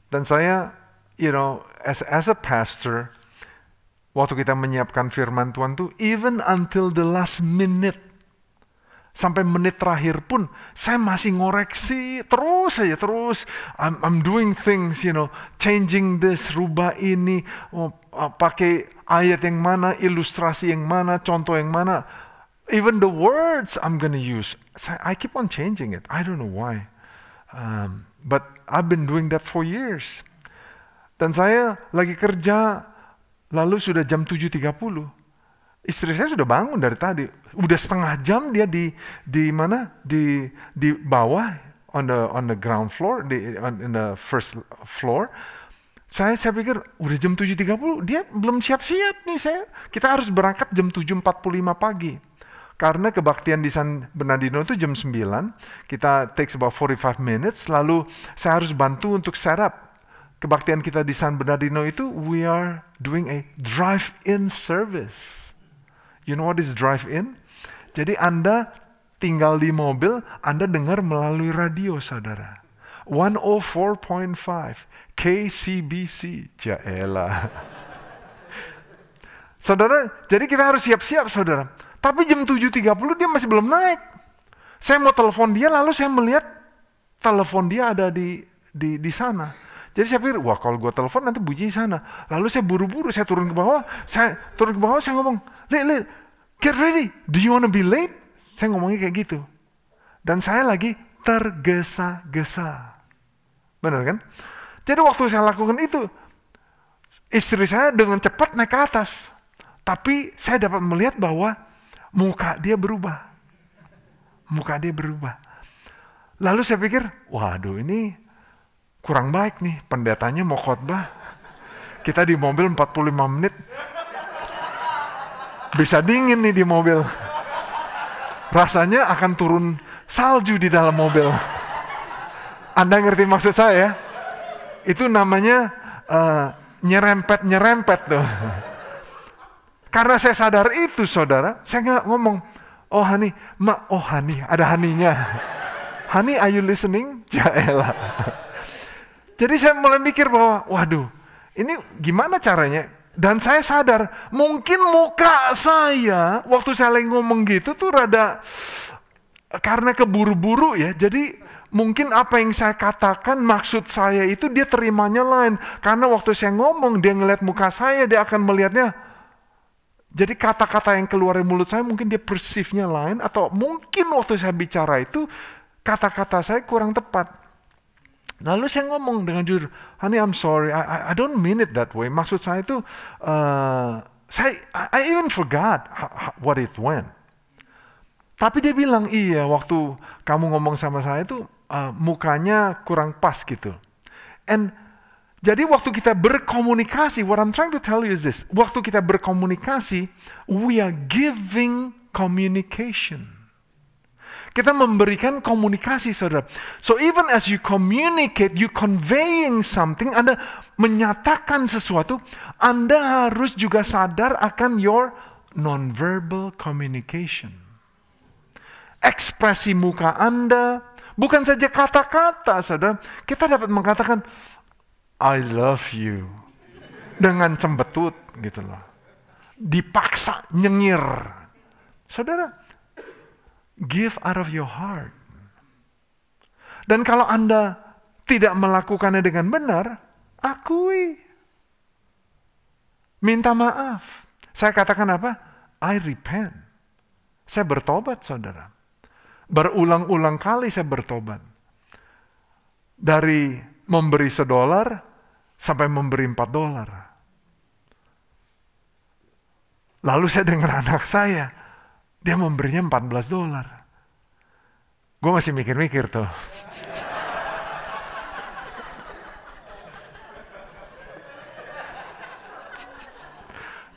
Dan saya, as a pastor, waktu kita menyiapkan firman Tuhan tuh, even until the last minute, sampai menit terakhir pun, saya masih ngoreksi, terus. I'm doing things, changing this, rubah ini, pakai ayat yang mana, ilustrasi yang mana, contoh yang mana. Even the words I'm gonna use, I keep on changing it. I don't know why. But I've been doing that for years. Dan saya lagi kerja, lalu sudah jam 7.30. Istri saya sudah bangun dari tadi. Udah setengah jam dia di mana? Di bawah on the ground floor, in the first floor. Saya pikir udah jam 7.30, dia belum siap-siap nih kita harus berangkat jam 7.45 pagi. Karena kebaktian di San Bernardino itu jam 9, kita takes about 45 minutes, lalu saya harus bantu untuk setup. Kebaktian kita di San Bernardino itu, we are doing a drive-in service. You know what is drive-in? Jadi Anda tinggal di mobil, Anda dengar melalui radio, saudara. 104.5 KCBC. Jaelah. Saudara, jadi kita harus siap-siap, saudara. Tapi jam 7.30 dia masih belum naik. Saya mau telepon dia, lalu saya melihat telepon dia ada di sana. Jadi saya pikir, wah kalau gue telepon nanti bunyi di sana. Lalu saya buru-buru, saya turun ke bawah, saya ngomong, Lil, get ready. Do you wanna be late? Saya ngomongnya kayak gitu. Dan saya lagi tergesa-gesa. Benar kan? Jadi waktu saya lakukan itu, istri saya dengan cepat naik ke atas. Tapi saya dapat melihat bahwa muka dia berubah. Muka dia berubah. Lalu saya pikir, waduh ini kurang baik nih. Pendetanya mau khotbah. Kita di mobil 45 menit. Bisa dingin nih di mobil. Rasanya akan turun salju di dalam mobil. Anda ngerti maksud saya? Itu namanya nyerempet tuh. Karena saya sadar itu, saudara, saya nggak ngomong, oh honey, ada honey-nya. Honey, are you listening? Jaelah. Jadi saya mulai mikir bahwa, waduh, ini gimana caranya? Dan saya sadar, mungkin muka saya, waktu saya lagi ngomong gitu tuh rada, karena keburu-buru ya, jadi mungkin apa yang saya katakan, maksud saya itu dia terimanya lain. Karena waktu saya ngomong, dia ngeliat muka saya, dia akan melihatnya. Jadi kata-kata yang keluar dari mulut saya, mungkin dia perceive-nya lain, atau mungkin waktu saya bicara itu, kata-kata saya kurang tepat. Lalu saya ngomong dengan jujur, honey, I'm sorry, I don't mean it that way. Maksud saya itu, I even forgot what it went. Tapi dia bilang, iya, waktu kamu ngomong sama saya itu, mukanya kurang pas gitu. And jadi waktu kita berkomunikasi, what I'm trying to tell you is this, waktu kita berkomunikasi, we are giving communication. Kita memberikan komunikasi, saudara. So even as you communicate, you conveying something, Anda menyatakan sesuatu, Anda harus juga sadar akan your non-verbal communication. Ekspresi muka Anda, bukan saja kata-kata, saudara. Kita dapat mengatakan, I love you. Dengan cembetut, gitu loh. Dipaksa, nyengir. Saudara, give out of your heart. Dan kalau Anda tidak melakukannya dengan benar, akui. Minta maaf. Saya katakan apa? I repent. Saya bertobat, saudara. Berulang-ulang kali saya bertobat. Dari memberi $1 sampai memberi $4. Lalu saya dengar anak saya, dia memberinya $14. Gue masih mikir-mikir tuh.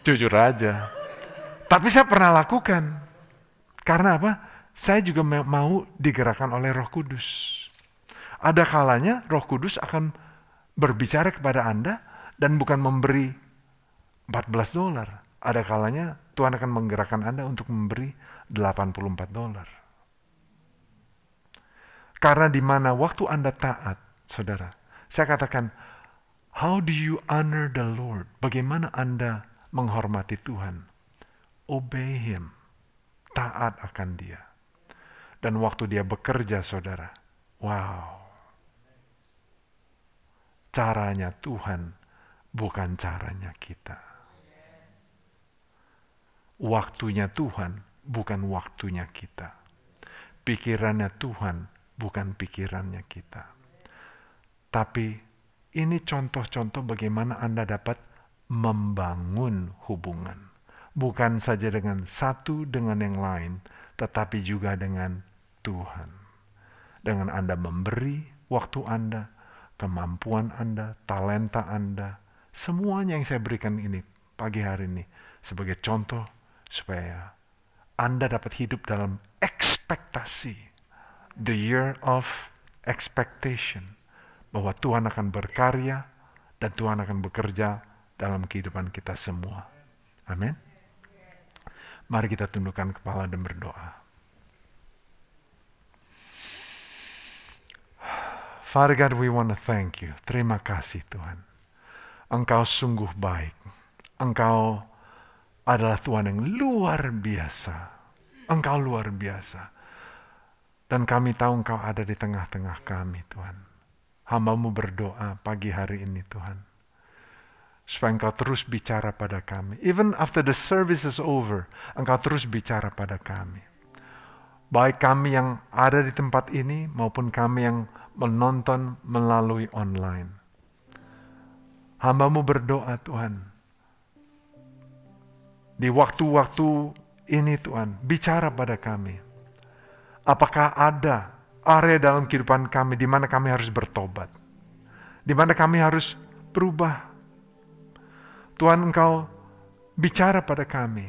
Jujur aja. Tapi saya pernah lakukan. Karena apa? Saya juga mau digerakkan oleh Roh Kudus. Ada kalanya Roh Kudus akan berbicara kepada Anda dan bukan memberi $14. Ada kalanya Tuhan akan menggerakkan Anda untuk memberi $84. Karena di mana waktu Anda taat, saudara, saya katakan, how do you honor the Lord? Bagaimana Anda menghormati Tuhan? Obey Him. Taat akan Dia. Dan waktu Dia bekerja, saudara, wow. Caranya Tuhan, bukan caranya kita. Waktunya Tuhan, bukan waktunya kita. Pikirannya Tuhan, bukan pikirannya kita. Tapi ini contoh-contoh bagaimana Anda dapat membangun hubungan. Bukan saja dengan satu dengan yang lain, tetapi juga dengan Tuhan. Dengan Anda memberi waktu Anda, kemampuan Anda, talenta Anda, semuanya yang saya berikan ini pagi hari ini sebagai contoh supaya Anda dapat hidup dalam ekspektasi, the year of expectation, bahwa Tuhan akan berkarya dan Tuhan akan bekerja dalam kehidupan kita semua. Amin. Mari kita tundukkan kepala dan berdoa. Father God, we want to thank you. Terima kasih Tuhan. Engkau sungguh baik. Engkau adalah Tuhan yang luar biasa. Engkau luar biasa. Dan kami tahu Engkau ada di tengah-tengah kami Tuhan. Hamba-Mu berdoa pagi hari ini Tuhan. Supaya Engkau terus bicara pada kami. Even after the service is over, Engkau terus bicara pada kami. baik kami yang ada di tempat ini maupun kami yang menonton melalui online. Hamba-Mu berdoa Tuhan, di waktu-waktu ini Tuhan, bicara pada kami. Apakah ada area dalam kehidupan kami di mana kami harus bertobat, di mana kami harus berubah. Tuhan, Engkau bicara pada kami.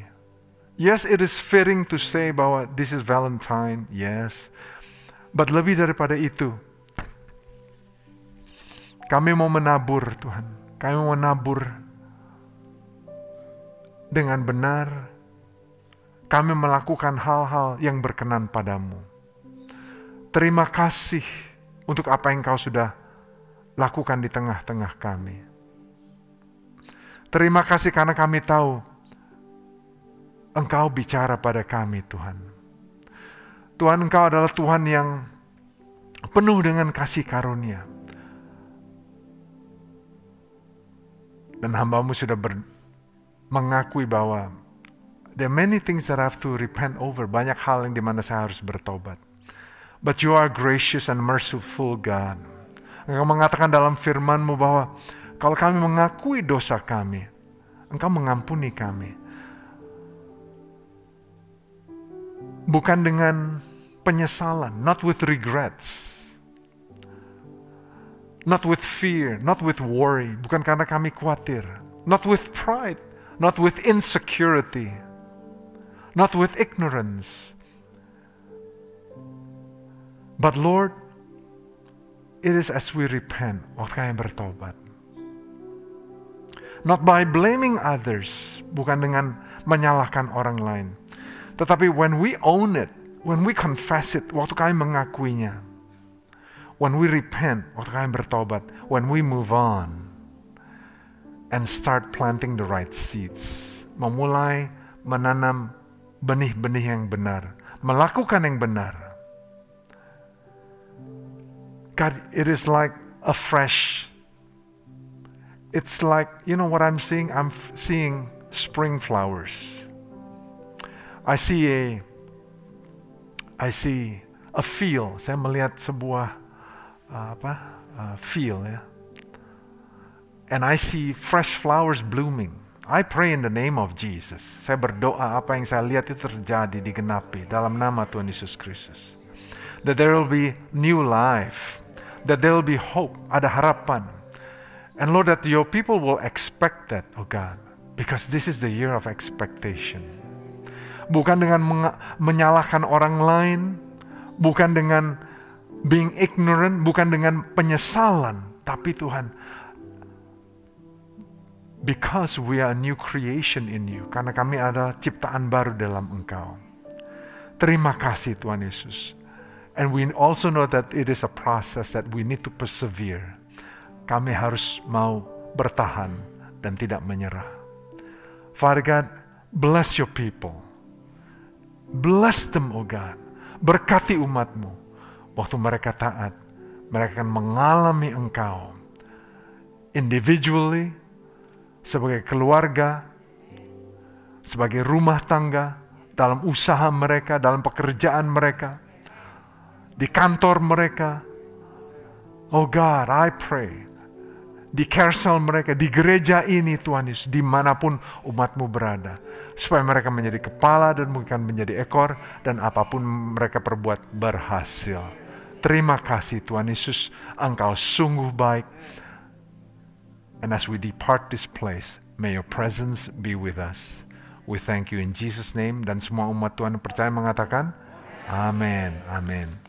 Yes, it is fitting to say bahwa this is Valentine, yes. But lebih daripada itu, kami mau menabur Tuhan. Kami mau menabur dengan benar. Kami melakukan hal-hal yang berkenan padamu. Terima kasih untuk apa yang Kau sudah lakukan di tengah-tengah kami. Terima kasih karena kami tahu Engkau bicara pada kami Tuhan. Tuhan, Engkau adalah Tuhan yang penuh dengan kasih karunia. Dan hamba-Mu sudah mengakui bahwa there are many things that I have to repent over. Banyak hal yang dimana saya harus bertobat. But you are gracious and merciful God. Engkau mengatakan dalam firman-Mu bahwa kalau kami mengakui dosa kami, Engkau mengampuni kami. Bukan dengan penyesalan, not with regrets. Not with fear, not with worry. Bukan karena kami khawatir. Not with pride, not with insecurity. Not with ignorance. But Lord, it is as we repent, waktu kami bertobat. Not by blaming others, bukan dengan menyalahkan orang lain. Tetapi when we own it, when we confess it, waktu kami mengakuinya. When we repent, waktu kami bertobat. When we move on and start planting the right seeds. Memulai menanam benih-benih yang benar. Melakukan yang benar. God, it is like a fresh. It's like, you know what I'm seeing? I'm seeing spring flowers. I see a field. Saya melihat sebuah field ya. And I see fresh flowers blooming. I pray in the name of Jesus. Saya berdoa apa yang saya lihat itu terjadi, digenapi dalam nama Tuhan Yesus Kristus. That there will be new life. That there will be hope, ada harapan. And Lord, that your people will expect that, oh God. Because this is the year of expectation. Bukan dengan menyalahkan orang lain. Bukan dengan being ignorant. Bukan dengan penyesalan. Tapi Tuhan, because we are a new creation in you. Karena kami adalah ciptaan baru dalam Engkau. Terima kasih Tuhan Yesus. And we also know that it is a process that we need to persevere. Kami harus mau bertahan dan tidak menyerah. Father God, bless your people. Bless them, oh God. Berkati umat-Mu. Waktu mereka taat, mereka akan mengalami Engkau. Individually, sebagai keluarga, sebagai rumah tangga, dalam usaha mereka, dalam pekerjaan mereka, di kantor mereka. Oh God, I pray. Di carousel mereka, di gereja ini Tuhan Yesus, dimanapun umat-Mu berada. Supaya mereka menjadi kepala dan bukan menjadi ekor. Dan apapun mereka perbuat berhasil. Terima kasih Tuhan Yesus, Engkau sungguh baik. And as we depart this place, may your presence be with us. We thank you in Jesus' name. Dan semua umat Tuhan percaya mengatakan, Amen, Amen.